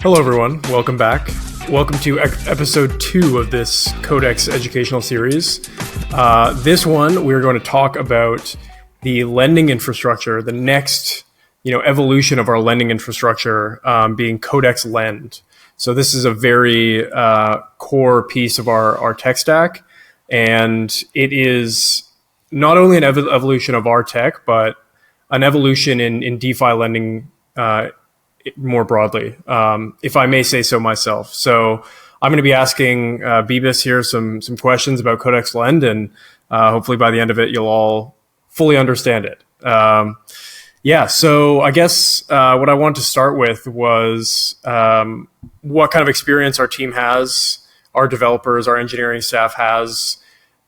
Hello, everyone. Welcome back. Welcome to episode 2 of this Cod3x educational series. This one, we're going to talk about the lending infrastructure, the next evolution of our lending infrastructure being Cod3x Lend. So this is a very core piece of our tech stack, and it is not only an evolution of our tech, but an evolution in DeFi lending more broadly, if I may say so myself. So I'm going to be asking Bebis here some questions about Cod3x Lend, and hopefully by the end of it, you'll all fully understand it. So I guess what I wanted to start with was what kind of experience our team has, our developers, our engineering staff has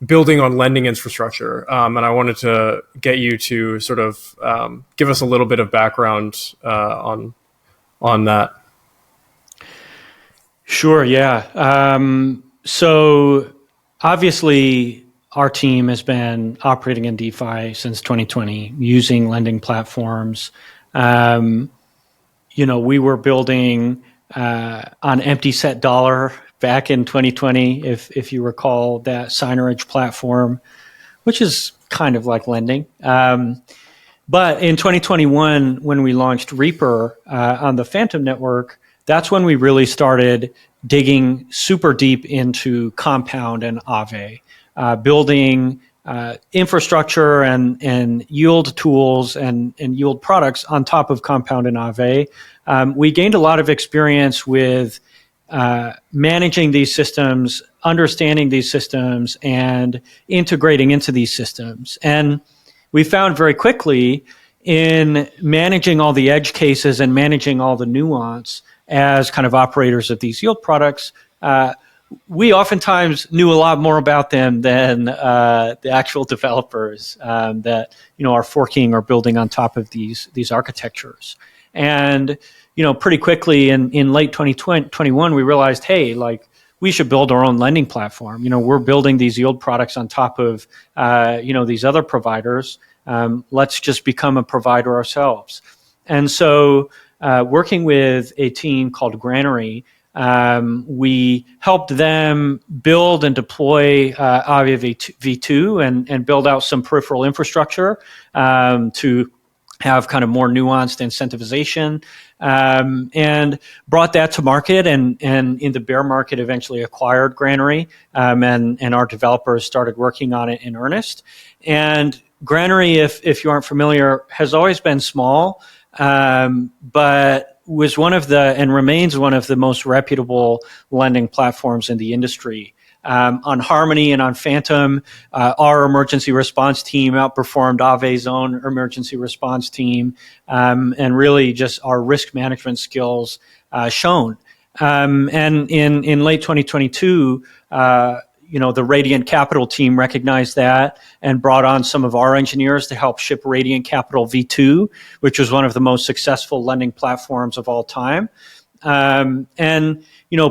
building on lending infrastructure. And I wanted to get you to sort of give us a little bit of background on that. Sure, yeah. So obviously our team has been operating in DeFi since 2020 using lending platforms. We were building on empty set dollar back in 2020, if you recall that Signerage platform, which is kind of like lending. But in 2021, when we launched Reaper on the Phantom network, that's when we really started digging super deep into Compound and Aave, building infrastructure and yield tools and yield products on top of Compound and Aave. We gained a lot of experience with managing these systems, understanding these systems, and integrating into these systems. And we found very quickly in managing all the edge cases and managing all the nuance as kind of operators of these yield products, we oftentimes knew a lot more about them than the actual developers that are forking or building on top of these architectures. And pretty quickly in late 2021, we realized, hey, we should build our own lending platform. We're building these yield products on top of these other providers. Let's just become a provider ourselves. And so working with a team called Granary, we helped them build and deploy Aave v2 and build out some peripheral infrastructure to have kind of more nuanced incentivization, and brought that to market, and in the bear market eventually acquired Granary, and our developers started working on it in earnest. And Granary, if you aren't familiar, has always been small, but was one of and remains one of the most reputable lending platforms in the industry. On Harmony and on Phantom, our emergency response team outperformed Aave's own emergency response team, and really just our risk management skills shown. And in late 2022, the Radiant Capital team recognized that and brought on some of our engineers to help ship Radiant Capital v2, which was one of the most successful lending platforms of all time. And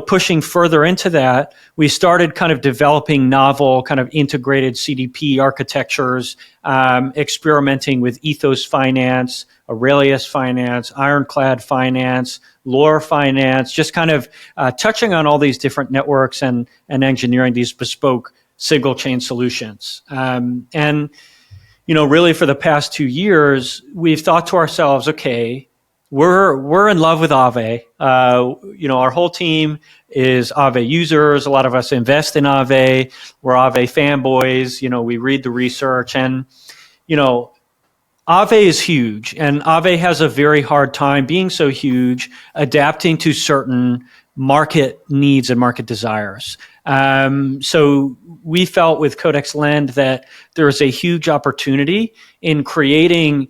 pushing further into that, we started kind of developing novel kind of integrated CDP architectures, experimenting with Ethos Finance, Aurelius Finance, Ironclad Finance, Lore Finance, just kind of touching on all these different networks and engineering these bespoke single chain solutions. And really for the past 2 years, we've thought to ourselves, okay, we're in love with Aave. Our whole team is Aave users. A lot of us invest in Aave. We're Aave fanboys. We read the research, and Aave is huge, and Aave has a very hard time being so huge, adapting to certain market needs and market desires. So we felt with Cod3x Lend that there is a huge opportunity in creating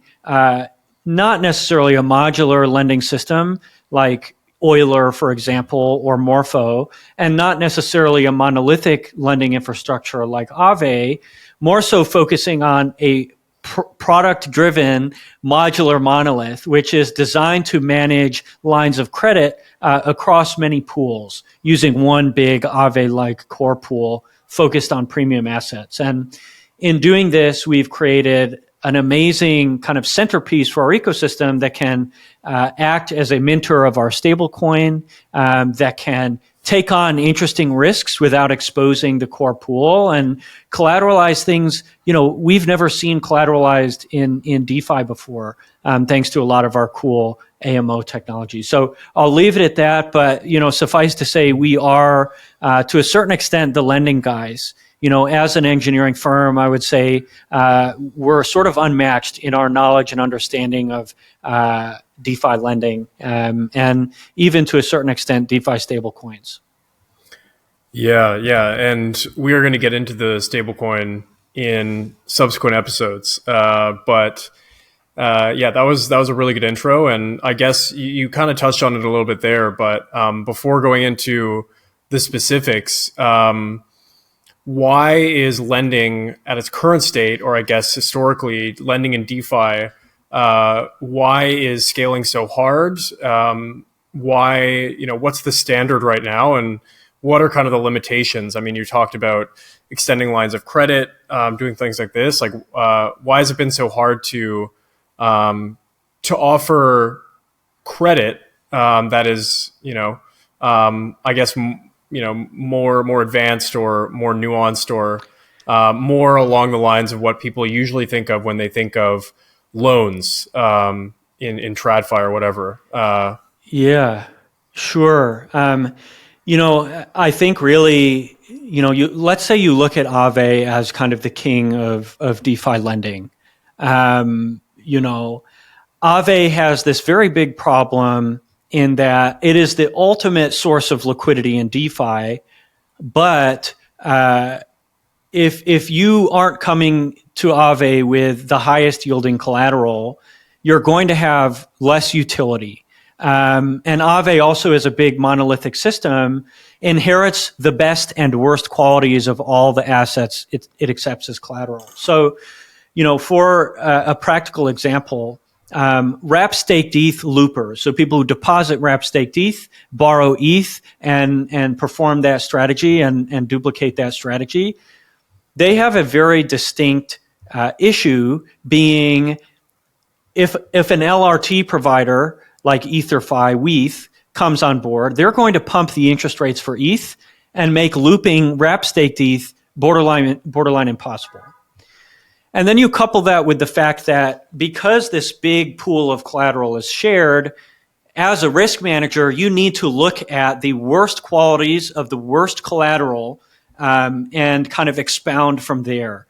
not necessarily a modular lending system like Euler, for example, or Morpho, and not necessarily a monolithic lending infrastructure like Aave, more so focusing on a product-driven modular monolith, which is designed to manage lines of credit across many pools using one big Aave-like core pool focused on premium assets. And in doing this, we've created an amazing kind of centerpiece for our ecosystem that can act as a minter of our stablecoin, that can take on interesting risks without exposing the core pool and collateralize things, we've never seen collateralized in DeFi before, thanks to a lot of our cool AMO technology. So I'll leave it at that, but, suffice to say, we are, to a certain extent, the lending guys. As an engineering firm, I would say we're sort of unmatched in our knowledge and understanding of DeFi lending, and even to a certain extent, DeFi stablecoins. Yeah, and we are going to get into the stablecoin in subsequent episodes. But that was a really good intro, and I guess you kind of touched on it a little bit there. But before going into the specifics, why is lending at its current state, or I guess historically, lending in DeFi, why is scaling so hard? Why, what's the standard right now, and what are kind of the limitations? I mean, you talked about extending lines of credit, doing things like this. Like, why has it been so hard to offer credit that is, I guess, more advanced or more nuanced, or more along the lines of what people usually think of when they think of loans in TradFi or whatever? Yeah, sure. I think really, let's say you look at Aave as kind of the king of DeFi lending. Aave has this very big problem in that it is the ultimate source of liquidity in DeFi, but if you aren't coming to Aave with the highest yielding collateral, you're going to have less utility. And Aave also is a big monolithic system, inherits the best and worst qualities of all the assets it accepts as collateral. So, for a practical example, wrap staked ETH loopers, so people who deposit wrap staked ETH, borrow ETH, and perform that strategy and duplicate that strategy, they have a very distinct issue, being if an LRT provider like EtherFi, WETH, comes on board, they're going to pump the interest rates for ETH and make looping wrap staked ETH borderline impossible. And then you couple that with the fact that because this big pool of collateral is shared, as a risk manager, you need to look at the worst qualities of the worst collateral and kind of expound from there.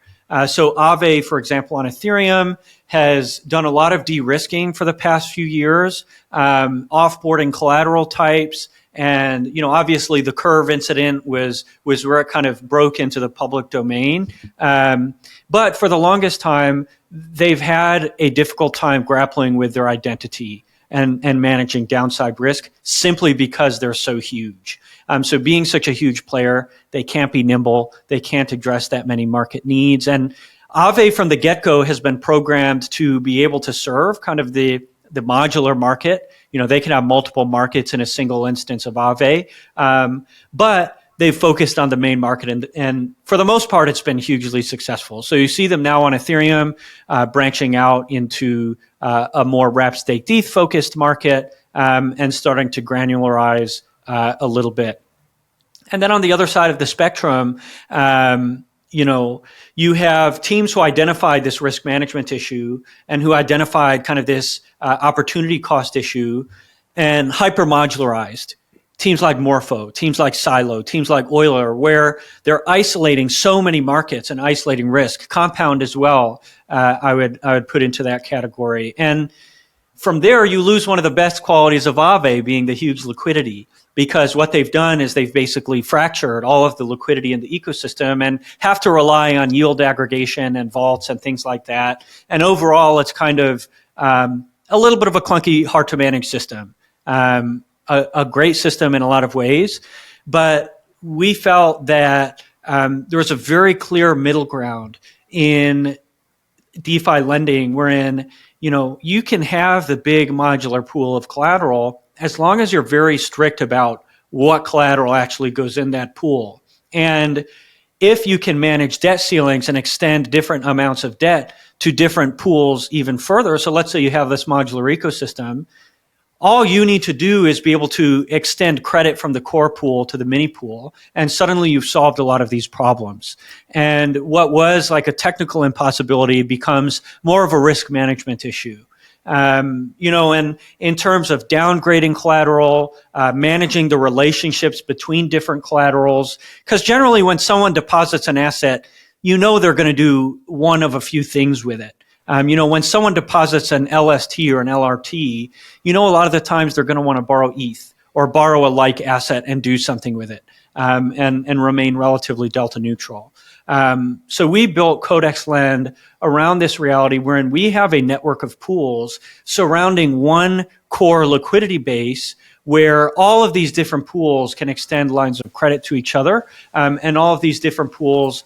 So Aave, for example, on Ethereum, has done a lot of de-risking for the past few years, offboarding collateral types. And, obviously the Curve incident was where it kind of broke into the public domain. But for the longest time, they've had a difficult time grappling with their identity and managing downside risk, simply because they're so huge. So being such a huge player, they can't be nimble. They can't address that many market needs. And Aave from the get-go has been programmed to be able to serve kind of the modular market. They can have multiple markets in a single instance of Aave. But they've focused on the main market, and for the most part, it's been hugely successful. So you see them now on Ethereum, branching out into a more wrap staked ETH focused market, and starting to granularize a little bit. And then on the other side of the spectrum, you have teams who identified this risk management issue and who identified kind of this opportunity cost issue and hyper-modularized. Teams like Morpho, teams like Silo, teams like Euler, where they're isolating so many markets and isolating risk. Compound as well, I would put into that category. And from there, you lose one of the best qualities of Aave, being the huge liquidity, because what they've done is they've basically fractured all of the liquidity in the ecosystem and have to rely on yield aggregation and vaults and things like that. And overall, it's kind of a little bit of a clunky, hard to manage system. A great system in a lot of ways, but we felt that there was a very clear middle ground in DeFi lending, wherein you can have the big modular pool of collateral as long as you're very strict about what collateral actually goes in that pool. And if you can manage debt ceilings and extend different amounts of debt to different pools even further. So let's say you have this modular ecosystem. All you need to do is be able to extend credit from the core pool to the mini pool, and suddenly you've solved a lot of these problems. And what was like a technical impossibility becomes more of a risk management issue. And in terms of downgrading collateral, managing the relationships between different collaterals, because generally when someone deposits an asset, they're going to do one of a few things with it. When someone deposits an LST or an LRT, a lot of the times they're going to want to borrow ETH or borrow a like asset and do something with it, and remain relatively delta neutral. So we built Cod3x Lend around this reality wherein we have a network of pools surrounding one core liquidity base where all of these different pools can extend lines of credit to each other, and all of these different pools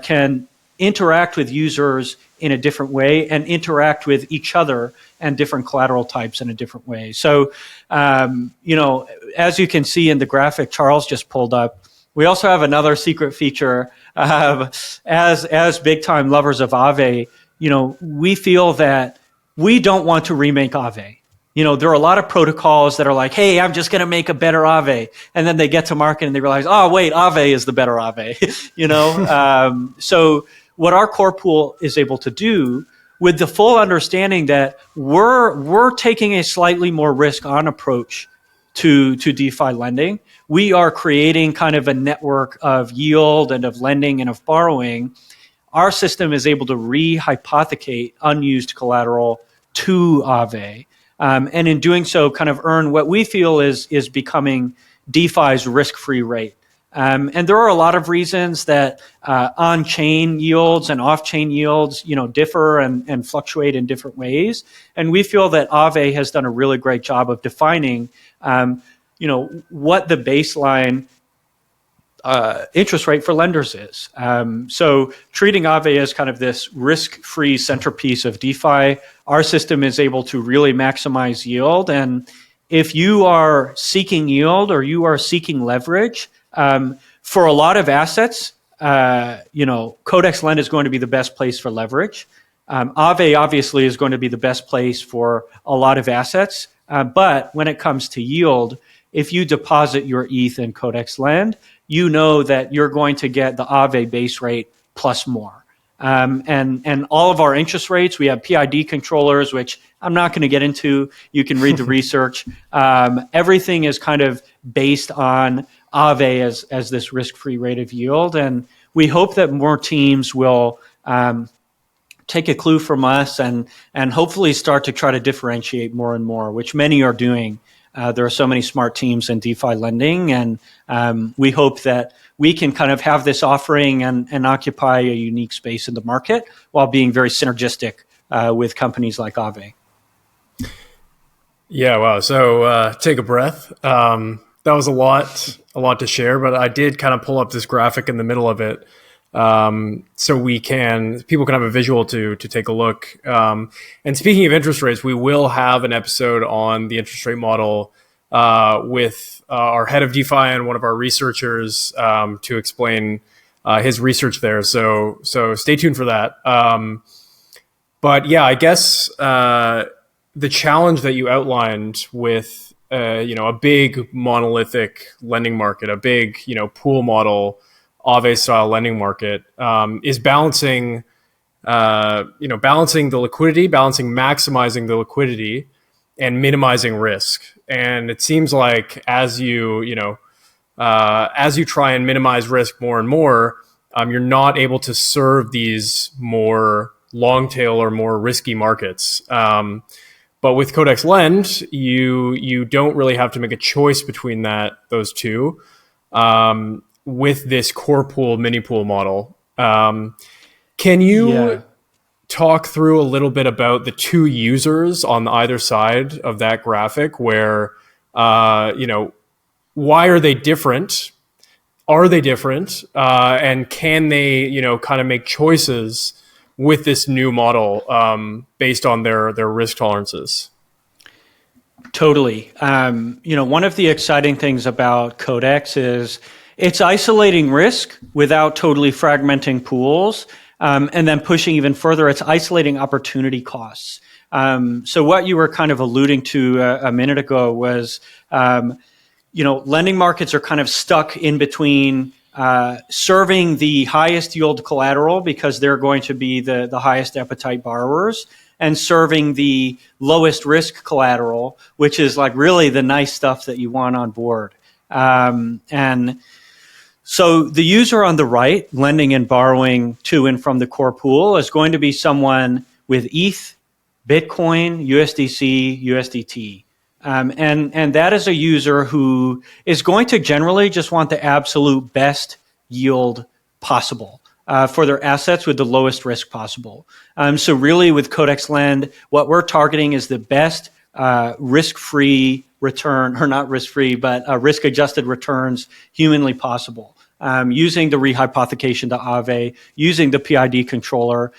can interact with users in a different way and interact with each other and different collateral types in a different way. So, as you can see in the graphic Charles just pulled up, we also have another secret feature. As big time lovers of Aave, we feel that we don't want to remake Aave. There are a lot of protocols that are like, hey, I'm just going to make a better Aave. And then they get to market and they realize, oh, wait, Aave is the better Aave. So what our core pool is able to do, with the full understanding that we're taking a slightly more risk on approach to DeFi lending. We are creating kind of a network of yield and of lending and of borrowing. Our system is able to re-hypothecate unused collateral to Aave. And in doing so, kind of earn what we feel is becoming DeFi's risk-free rate. And there are a lot of reasons that on-chain yields and off-chain yields, differ and fluctuate in different ways. And we feel that Aave has done a really great job of defining, what the baseline interest rate for lenders is. So treating Aave as kind of this risk-free centerpiece of DeFi, our system is able to really maximize yield. And if you are seeking yield or you are seeking leverage, for a lot of assets, Cod3x Lend is going to be the best place for leverage. Aave obviously is going to be the best place for a lot of assets. But when it comes to yield, if you deposit your ETH in Cod3x Lend, you know that you're going to get the Aave base rate plus more. And all of our interest rates, we have PID controllers, which I'm not going to get into. You can read the research. Everything is kind of based on Aave as this risk-free rate of yield. And we hope that more teams will take a clue from us and hopefully start to try to differentiate more and more, which many are doing. There are so many smart teams in DeFi lending, and we hope that we can kind of have this offering and occupy a unique space in the market while being very synergistic with companies like Aave. Yeah, wow. So take a breath. That was a lot to share, but I did kind of pull up this graphic in the middle of it. So people can have a visual to take a look. And speaking of interest rates, we will have an episode on the interest rate model with our head of DeFi and one of our researchers to explain his research there. So stay tuned for that. But yeah, I guess the challenge that you outlined with a big monolithic lending market, a big pool model, Aave style lending market, is balancing the liquidity, maximizing the liquidity, and minimizing risk. And it seems like as you try and minimize risk more and more, you're not able to serve these more long tail or more risky markets. But with Cod3x Lend, you don't really have to make a choice between those two. With this core pool, mini pool model. Can you talk through a little bit about the two users on either side of that graphic where, why are they different? Are they different? And can they, kind of make choices with this new model based on their risk tolerances? Totally. One of the exciting things about Cod3x is it's isolating risk without totally fragmenting pools. And then pushing even further, it's isolating opportunity costs. So what you were kind of alluding to a minute ago was, lending markets are kind of stuck in between serving the highest yield collateral because they're going to be the highest appetite borrowers, and serving the lowest risk collateral, which is like really the nice stuff that you want on board. And so the user on the right, lending and borrowing to and from the core pool, is going to be someone with ETH, Bitcoin, USDC, USDT. And that is a user who is going to generally just want the absolute best yield possible for their assets with the lowest risk possible. So really with Cod3x Lend, what we're targeting is the best risk-free return, or not risk-free, but risk-adjusted returns humanly possible. Using the rehypothecation to Aave, using the PID controller,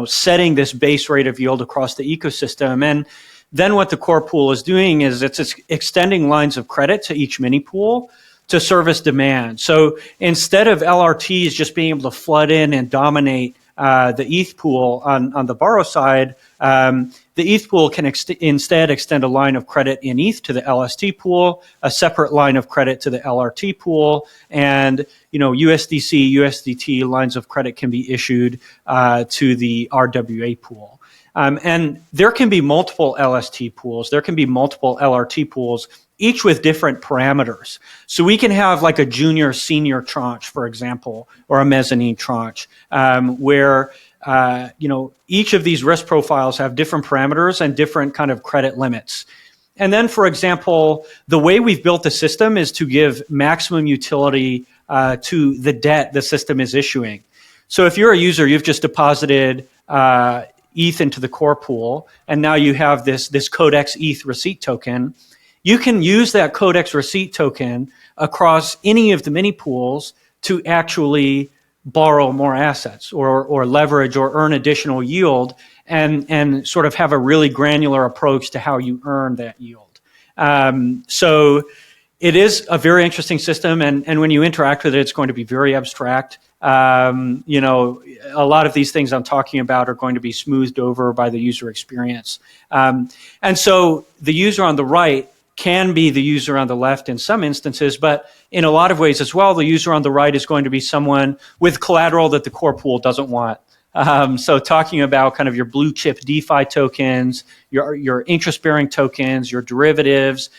setting this base rate of yield across the ecosystem. And then what the core pool is doing is it's extending lines of credit to each mini pool to service demand. So instead of LRTs just being able to flood in and dominate the ETH pool on the borrow side, the ETH pool can instead extend a line of credit in ETH to the LST pool, a separate line of credit to the LRT pool, and USDC, USDT lines of credit can be issued to the RWA pool. And there can be multiple LST pools, there can be multiple LRT pools, each with different parameters. So we can have like a junior senior tranche, for example, or a mezzanine tranche, where each of these risk profiles have different parameters and different kind of credit limits. And then, for example, the way we've built the system is to give maximum utility to the debt the system is issuing. So if you're a user, you've just deposited ETH into the core pool, and now you have this Cod3x ETH receipt token. You can use that Cod3x receipt token across any of the mini pools to actually borrow more assets or leverage or earn additional yield, and sort of have a really granular approach to how you earn that yield. So it is a very interesting system, and when you interact with it, it's going to be very abstract. A lot of these things I'm talking about are going to be smoothed over by the user experience. And so the user on the right can be the user on the left in some instances, but in a lot of ways as well, the user on the right is going to be someone with collateral that the core pool doesn't want. So talking about kind of your blue chip DeFi tokens, your interest-bearing tokens, your derivatives,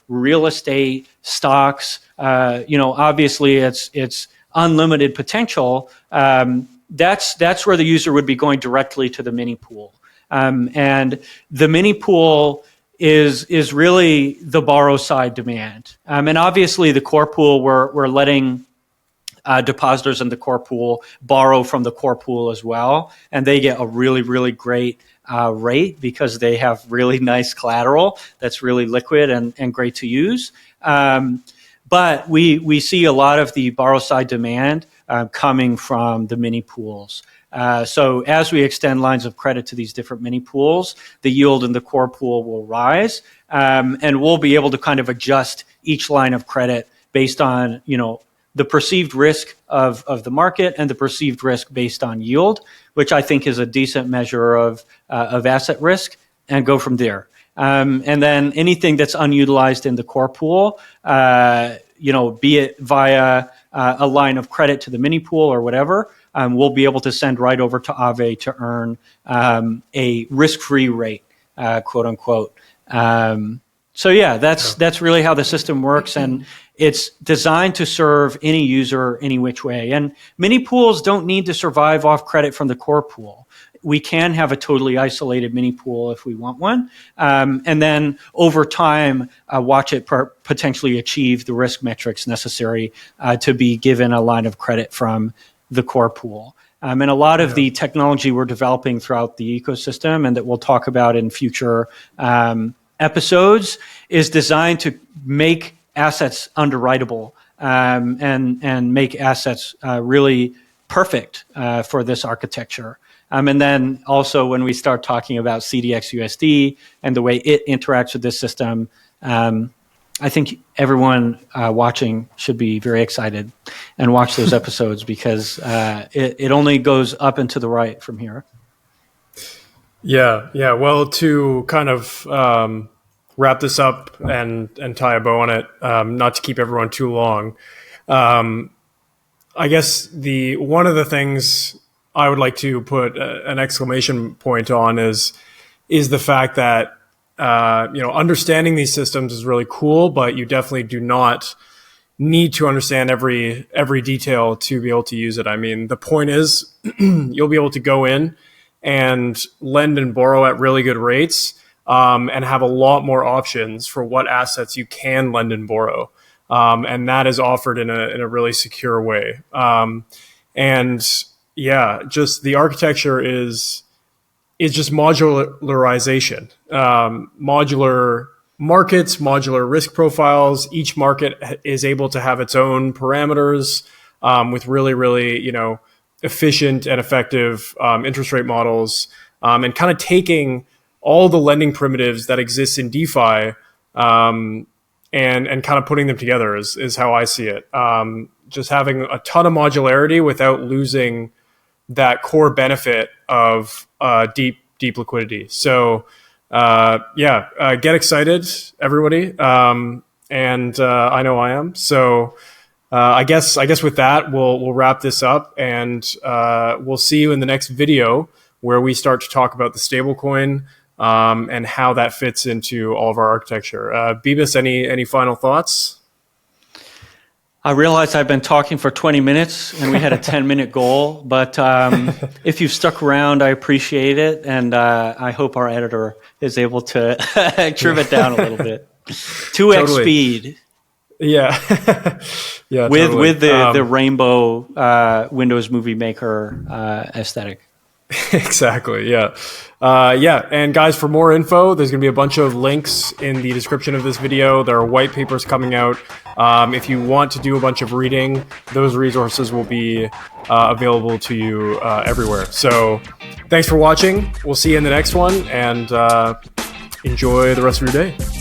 real estate, stocks, obviously it's unlimited potential. That's where the user would be going directly to the mini pool. And the mini pool is really the borrow side demand. And obviously the core pool, we're letting depositors in the core pool borrow from the core pool as well. And they get a really, really great rate because they have really nice collateral that's really liquid and great to use. But we see a lot of the borrow side demand coming from the mini pools. So as we extend lines of credit to these different mini pools, the yield in the core pool will rise, and we'll be able to kind of adjust each line of credit based on the perceived risk of the market and the perceived risk based on yield, which I think is a decent measure of asset risk, and go from there. And then anything that's unutilized in the core pool, be it via a line of credit to the mini pool or whatever, we'll be able to send right over to Aave to earn a risk-free rate, quote unquote. So yeah, that's really how the system works, and it's designed to serve any user any which way. And mini pools don't need to survive off credit from the core pool. We can have a totally isolated mini pool if we want one, and then over time watch it potentially achieve the risk metrics necessary to be given a line of credit from the core pool. And a lot of the technology we're developing throughout the ecosystem, and that we'll talk about in future episodes, is designed to make assets underwritable and make assets really perfect for this architecture. And then also when we start talking about CDX USD and the way it interacts with this system, I think everyone watching should be very excited and watch those episodes because it only goes up and to the right from here. Yeah. Well, to kind of wrap this up and tie a bow on it, not to keep everyone too long, I guess one of the things I would like to put an exclamation point on is the fact that understanding these systems is really cool, but you definitely do not need to understand every detail to be able to use it. I mean, the point is you'll be able to go in and lend and borrow at really good rates, and have a lot more options for what assets you can lend and borrow. And that is offered in a really secure way. And yeah, just the architecture is just modularization, modular markets, modular risk profiles. Each market is able to have its own parameters, with really, really, efficient and effective interest rate models, and kind of taking all the lending primitives that exist in DeFi, and kind of putting them together is how I see it. Just having a ton of modularity without losing that core benefit of deep liquidity. So get excited, everybody, and I know I am. So I guess with that we'll wrap this up, and we'll see you in the next video where we start to talk about the stablecoin, and how that fits into all of our architecture. Bebis, any final thoughts? I realize I've been talking for 20 minutes and we had a 10-minute goal, but if you've stuck around, I appreciate it. And I hope our editor is able to trim it down a little bit. 2x Totally. speed. Yeah. Yeah. With Totally. the rainbow Windows Movie Maker aesthetic. Exactly. Yeah. And guys, for more info, there's going to be a bunch of links in the description of this video. There are white papers coming out. If you want to do a bunch of reading, those resources will be available to you everywhere. So thanks for watching. We'll see you in the next one, and enjoy the rest of your day.